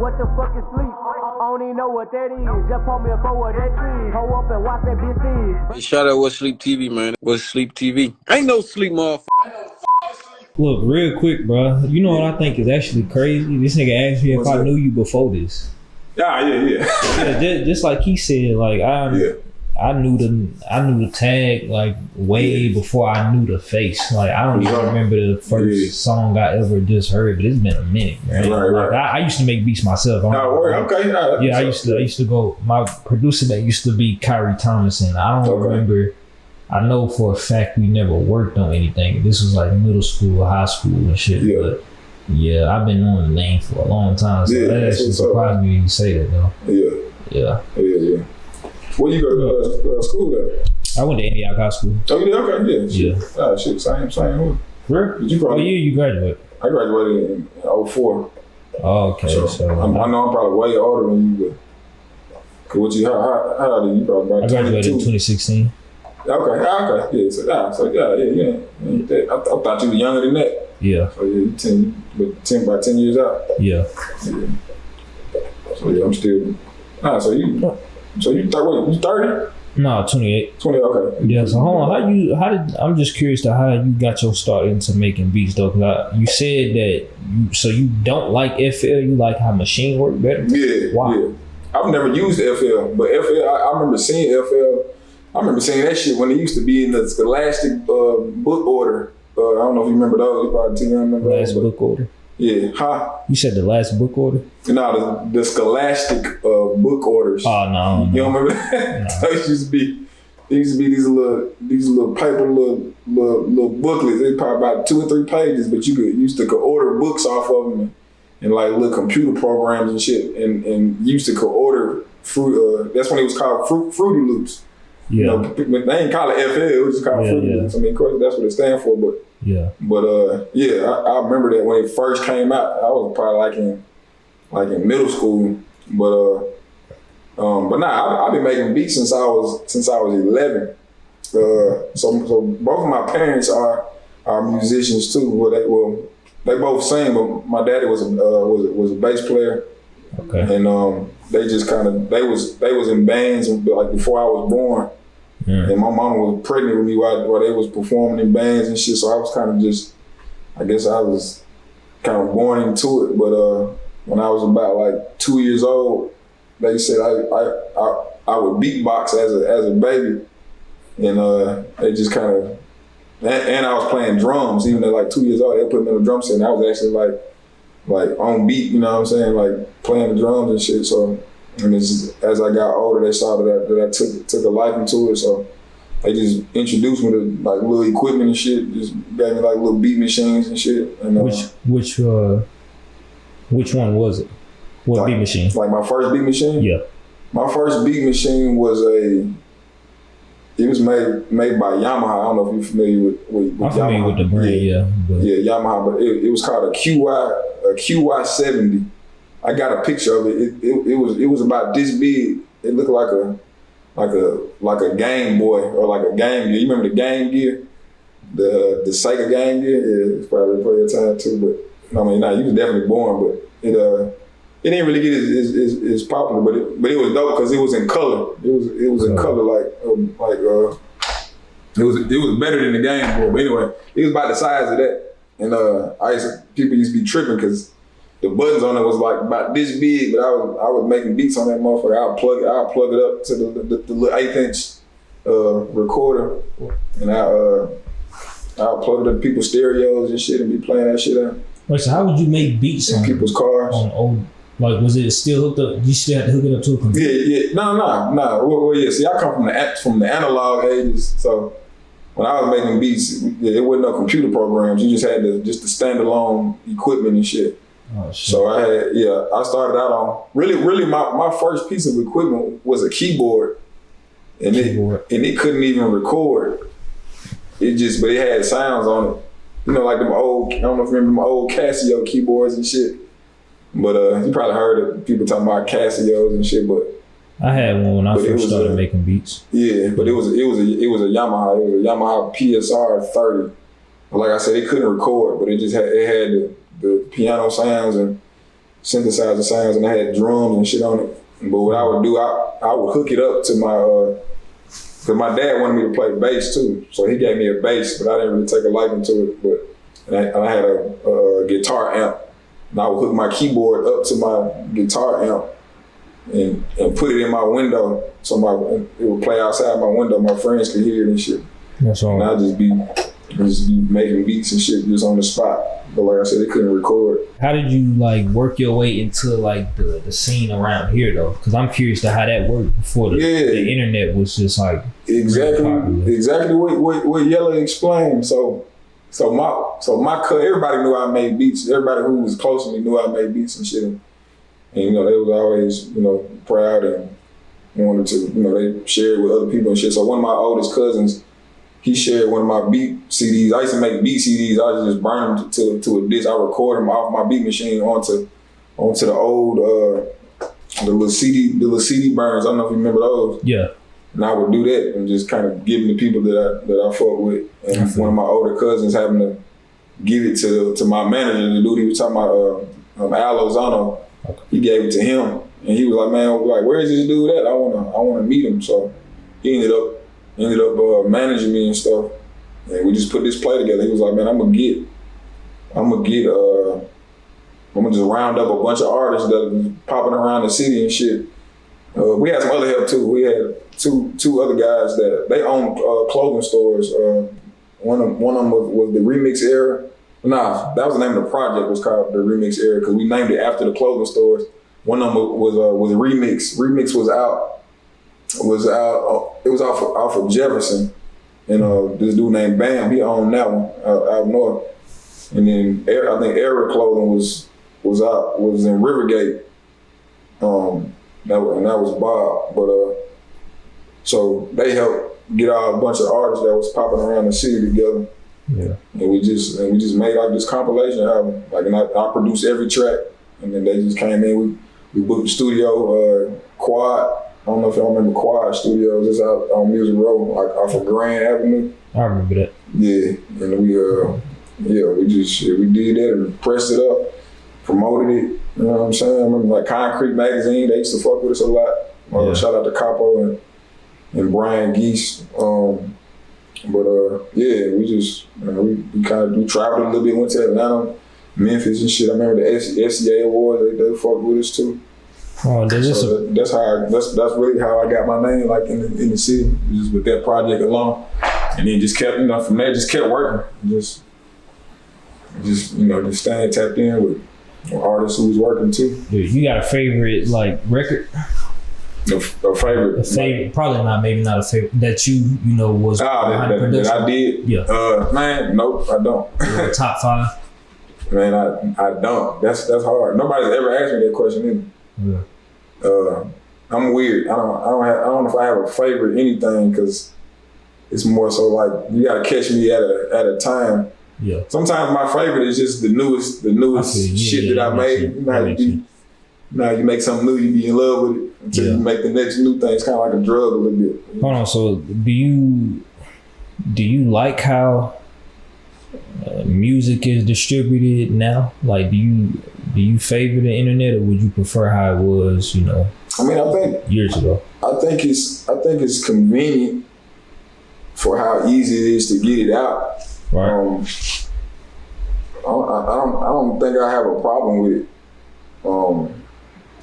What the fuck is sleep? I don't even know what that is. Just pull me up over that tree. Hold up and watch that bitch feed. Hey, shout out What's Sleep TV, man. What's Sleep TV? Ain't no sleep, motherfucker. Look, real quick, bro. You know what I think is actually crazy? This nigga asked me if I knew you before this. Yeah. Just like he said, like I knew the tag like way before I knew the face. Like I don't even remember the first song I ever just heard, but it's been a minute, man. Right. I used to make beats myself. I used to go. My producer that used to be Kyrie Thomason. I don't remember. I know for a fact we never worked on anything. This was like middle school, high school, and shit. Yeah. But yeah, I've been on the lane for a long time, so that actually surprised me when you say that, though. Yeah. Where you go to school at? I went to Antioch High School. Oh, you did? Okay, yeah. Ah, shit, same. Where? Did you probably? What year you graduated? I graduated in 04. Oh, okay. So I know I'm probably way older than you, but what you? How old are you? Probably about I graduated in 2016. Okay. Yeah. Yeah. I thought you were younger than that. Yeah. So you about 10 years out. Yeah. So yeah, I'm still. So you 30? No, 28. 20. Okay. Yeah. So hold on. I'm just curious to how you got your start into making beats though. Cause you said that you don't like FL. You like how Maschine work better. Yeah. Why? Yeah. I've never used FL, but FL. I remember seeing FL. I remember seeing that shit when it used to be in the Scholastic book order. I don't know if you remember those. You probably too young to remember those. Last book order? Yeah. Huh? You said the last book order? No, the Scholastic book orders. Oh, no. You don't remember that? No. So it used to be these little paper little booklets. They probably about 2 or 3 pages, but you could order books off of them and like little computer programs and shit. And used to order fruit. That's when it was called Fruity Loops. Yeah. You know, they ain't call it FL, it was just called Fruity Loops. I mean, of course, that's what it stands for, but I remember that when it first came out, I was probably like in middle school, but I've been making beats since I was 11. So both of my parents are musicians too. They both sing, but my daddy was a bass player. Okay. And they just they was in bands like before I was born. Yeah. And my mama was pregnant with me while they was performing in bands and shit. So I was I was kind of born into it. But when I was about like 2 years old, they said I would beatbox as a baby, and they just and I was playing drums even at like 2 years old. They put me in a drum set, and I was actually like on beat, you know what I'm saying, like playing the drums and shit. So, and as I got older, they saw that I took a life into it. So they just introduced me to like little equipment and shit. Just gave me like little beat machines and shit. And which one was it? What beat machine? Like my first beat machine? Yeah. My first beat machine was it was made by Yamaha. I don't know if you're familiar with Yamaha. I'm familiar with the brand, Yeah, Yamaha, but it was called a QY70. I got a picture of it. It was about this big. It looked like a Game Boy or like a Game Gear. You remember the Game Gear? The Sega Game Gear? Yeah, it's probably before your time too, but I mean, you was definitely born, but it didn't really get as popular, but it was dope because it was in color. It was in color it was better than the Game Boy. But anyway, it was about the size of that. And people used to be tripping because the buttons on it was like about this big, but I was making beats on that motherfucker. I'll plug it up to the little 1/8" recorder, and I'll plug it up to people's stereos and shit and be playing that shit out. Wait, so how would you make beats in people's cars? On old, like, was it still hooked up? You still had to hook it up to a computer? Yeah. No. Well, yeah. See, I come from the analog ages, so when I was making beats, it wasn't no computer programs. You just had the standalone equipment and shit. Oh, shit. So I started out on really my first piece of equipment was a keyboard, and it couldn't even record. But it had sounds on it. You know, like them old, I don't know if you remember them old Casio keyboards and shit. But you probably heard of people talking about Casios and shit, but I had one when I first started making beats. Yeah, but it was a Yamaha. It was a Yamaha PSR 30. But like I said, it couldn't record, but it had the piano sounds, and synthesizer sounds, and I had drums and shit on it. But what I would do, I would hook it up to my, cause my dad wanted me to play bass too. So he gave me a bass, but I didn't really take a liking to it. But I had a guitar amp, and I would hook my keyboard up to my guitar amp and put it in my window. So it would play outside my window. My friends could hear it and shit. That's all. And I'd just be making beats and shit just on the spot. But like I said, they couldn't record. How did you like work your way into like the scene around here though? Because I'm curious to how that worked before the internet was just like exactly what Yella explained. So my everybody knew I made beats. Everybody who was close to me knew I made beats and shit. And you know, they was always, you know, proud and wanted to, you know, they shared with other people and shit. So one of my oldest cousins, he shared one of my beat CDs. I used to make beat CDs. I used to just burn them to a disc. I record them off my beat machine onto the old the little CD burns. I don't know if you remember those. Yeah. And I would do that and just kind of give them to people that I fuck with. And one of my older cousins happened to give it to my manager, the dude he was talking about, Al Lozano. Okay. He gave it to him, and he was like, "Man, like, where is this dude at? I wanna meet him." So he ended up managing me and stuff, and we just put this play together. He was like, "Man, I'm gonna just round up a bunch of artists that are popping around the city and shit." We had some other help too. We had two other guys that they own clothing stores. One of them was the Remix Era. Nah, that was the name of the project. It was called the Remix Era because we named it after the clothing stores. One of them was Remix. Remix was out. It was off of Jefferson, and this dude named Bam, he owned that one out north. And then I think Era Clothing was in Rivergate. That was Bob, but so they helped get a bunch of artists that was popping around the city together. Yeah. And we just made like this compilation album. Like, and I produced every track, and then they just came in. We booked the studio, Quad. I don't know if y'all remember Quad Studios. It's out on Music Road, like off of Grand Avenue. I remember that. Yeah, and we did that and pressed it up, promoted it. You know what I'm saying? I remember like Concrete Magazine. They used to fuck with us a lot. Shout out to Capo and Brian Geese. We traveled a little bit, went to Atlanta, Memphis and shit. I remember the SCA Awards, they fucked with us too. Oh, that's really how I got my name, like in the city, just with that project alone. And then just kept, from there, just kept working. Just staying tapped in with artists who was working too. Dude, you got a favorite like record? A favorite, maybe not a favorite that you know was behind the production. That I did. Yeah. Man, nope, I don't. Top 5. Man, I don't. That's hard. Nobody's ever asked me that question either. Yeah. I'm weird. I don't know if I have a favorite anything because it's more so like you gotta catch me at a time. Yeah. Sometimes my favorite is just the newest shit that I made. You know how you make something new, you be in love with it until you make the next new thing. It's kind of like a drug a little bit. Hold on. So do you like how music is distributed now? Like, do you favor the internet, or would you prefer how it was? I think years ago. I think it's convenient for how easy it is to get it out. Right. I don't think I have a problem with it.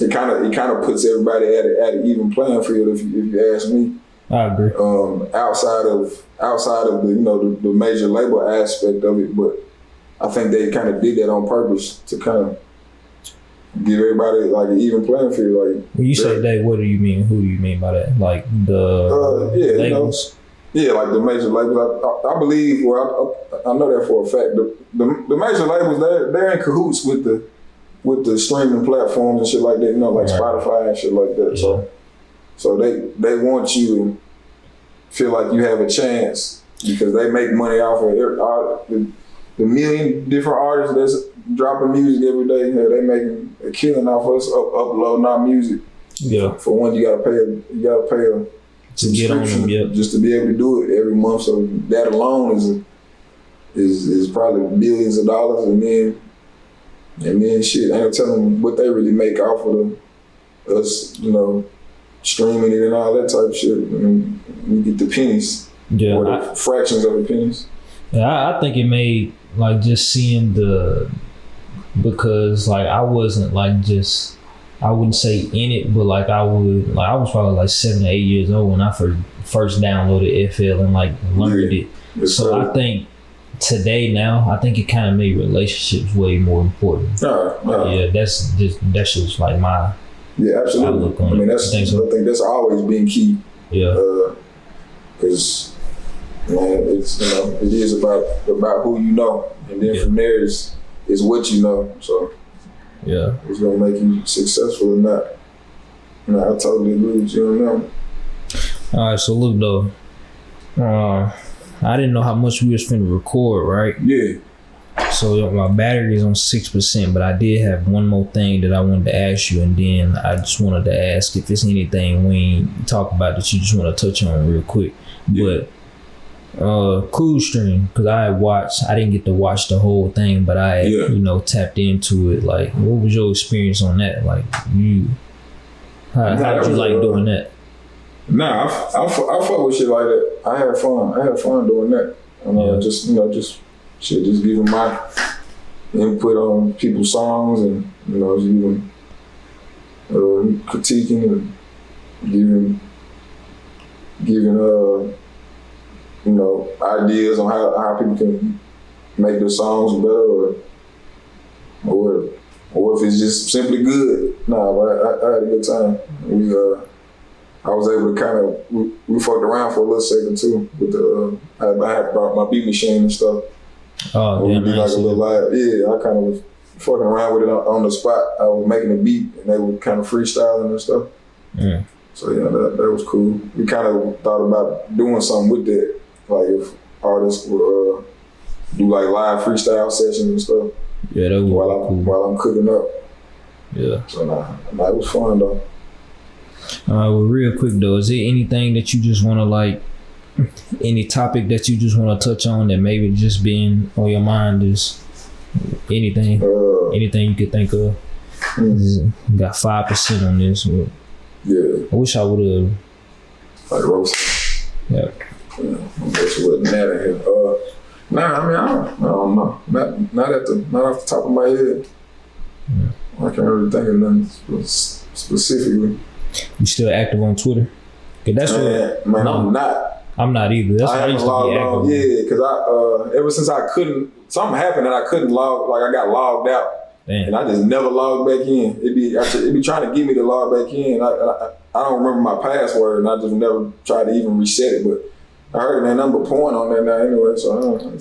It kind of puts everybody at an even playing field if you ask me. I agree. Outside of the the major label aspect of it, but I think they kind of did that on purpose to kind of give everybody like an even playing field. Like when you say they, what do you mean? Who do you mean by that? Like the labels? Like the major labels. I believe. Well, I know that for a fact. The major labels they're in cahoots with the streaming platforms and shit like that. Like Spotify and shit like that. Yeah. So they want you to feel like you have a chance because they make money off of the million different artists that's dropping music every day. They making a killing off us uploading our music. Yeah. For one, you gotta pay a subscription just to be able to do it every month. So that alone is probably billions of dollars, and then And then shit, I ain't telling them what they really make off of us, you know, streaming it and all that type of shit. I mean, we get the pennies, or the fractions of the pennies. Yeah, I think it made like just seeing because like I wasn't like just, I wouldn't say in it, but like I was probably like 7 or 8 years old when I first downloaded FL and like learned it. So I think today now, I think it kind of made relationships way more important. Yeah, that's just like my absolutely. I mean, I think that's always been key. Yeah, because it's, you know, it is about who you know, and then from there is what you know. So yeah, it's gonna make you successful or not. No, I totally agree with you on that. All right, so look though, I didn't know how much we was finna record, right? Yeah. So my battery is on 6%, but I did have one more thing that I wanted to ask you, and then I just wanted to ask if there's anything we ain't talk about that you just want to touch on real quick. Yeah. But Cruise Stream, because I didn't get to watch the whole thing, but I you know, tapped into it. Like, what was your experience on that? Like, how did you like doing that? Nah, I fuck with shit like that. I had fun doing that. And just giving my input on people's songs, and you know, just even critiquing and giving you know, ideas on how people can make their songs better, or if it's just simply good. Nah, but I had a good time. I was able to kind of, we fucked around for a little second too with I had brought my beat machine and stuff. Oh, damn, like a little live. Yeah, I kind of was fucking around with it on the spot. I was making a beat and they were kind of freestyling and stuff. Yeah. So yeah, that was cool. We kind of thought about doing something with that. Like if artists would do like live freestyle sessions and stuff. Yeah, that was cool. While I'm cooking up. Yeah. So it was fun though. Well, real quick though, is there anything that you just want to like, any topic that you just want to touch on that maybe just being on your mind? Is anything you could think of? Got 5% on this. Yeah. I wish I would have. Like roast. Yeah. I guess it wasn't that in here. Nah, I mean, I don't know. Not off the top of my head. Yeah. I can't really think of nothing specifically. You still active on Twitter? That's man, I'm not. I'm not either. That's why I used to be active. Yeah, because I ever since I couldn't, something happened and I couldn't log. Like I got logged out, and I just never logged back in. It'd be trying to get me to log back in. I don't remember my password, and I just never tried to even reset it. But I heard that number porn on there now anyway, so I don't know.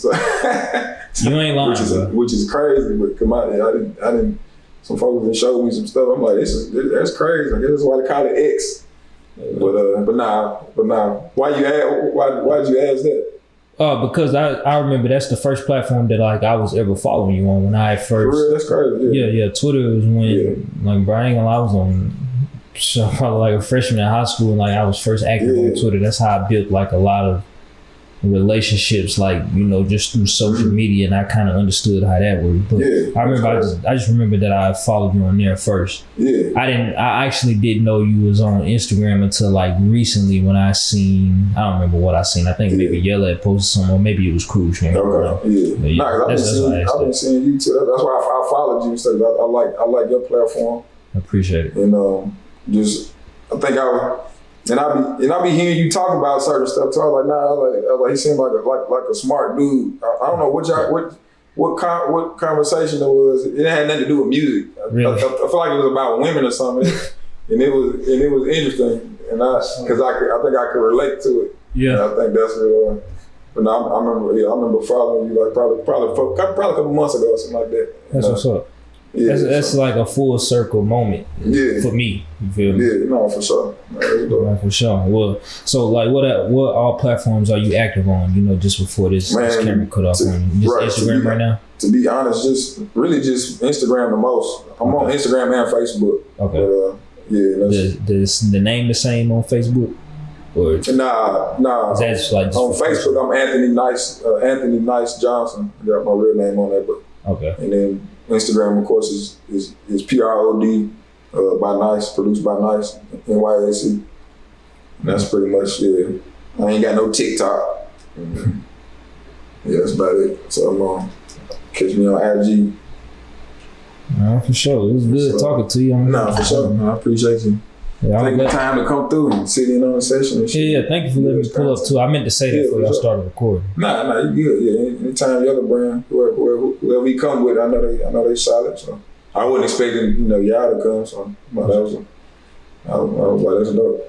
So, you ain't lying, which is crazy. But come on, I didn't. Some folks that showed me some stuff. I'm like, that's crazy. I guess that's why they call it X. But nah. Why'd you ask that? Because I remember that's the first platform that like I was ever following you on when I first. For real, that's crazy. Yeah. Twitter was when like Brian, I was on. So probably like a freshman in high school, and like I was first active on Twitter. That's how I built like a lot of relationships, like, you know, just through social media, and I kind of understood how that worked. But I remember I just remember that I followed you on there first. Yeah. I actually didn't know you was on Instagram until like recently when I don't remember what I seen. I think maybe Yella had posted something, or maybe it was Cruise. Okay. Yeah. I've been seeing you too. That's why I followed you. So I like your platform. I appreciate it. And I be hearing you talk about certain stuff too. I was like, he seemed like a smart dude. I don't know what conversation it was. It had nothing to do with music. Really? I feel like it was about women or something, and it was interesting. And because I think I could relate to it. Yeah. And I think that's what. But no, I remember following you like probably a couple months ago or something like that. That's what's up. Yeah, that's like a full circle moment for me. You feel me? Yeah, no, for sure. For sure. Well, so like, what all platforms are you active on? You know, just before this camera cut off on you. Just Instagram right now. To be honest, just Instagram the most. I'm on Instagram and Facebook. Okay. But, Is the name the same on Facebook? Or nah. That's like on Facebook, I'm Anthony Nyse Johnson. I got my real name on there, but okay. And then Instagram, of course, is PROD by Nyse, produced by Nyse, NYSE. And that's pretty much it. I ain't got no TikTok. Mm-hmm. Yeah, that's about it. So catch me on IG. For sure. It was good talking to you. For sure. No, I appreciate you. Yeah, taking the time to come through and sit in on the session and shit. Yeah, thank you for letting me pull up too. I meant to say that before y'all started recording. Nah, you good. Yeah, anytime the other brand, whoever we come with, I know they solid. So I wasn't expecting y'all to come. So I was like, that's dope.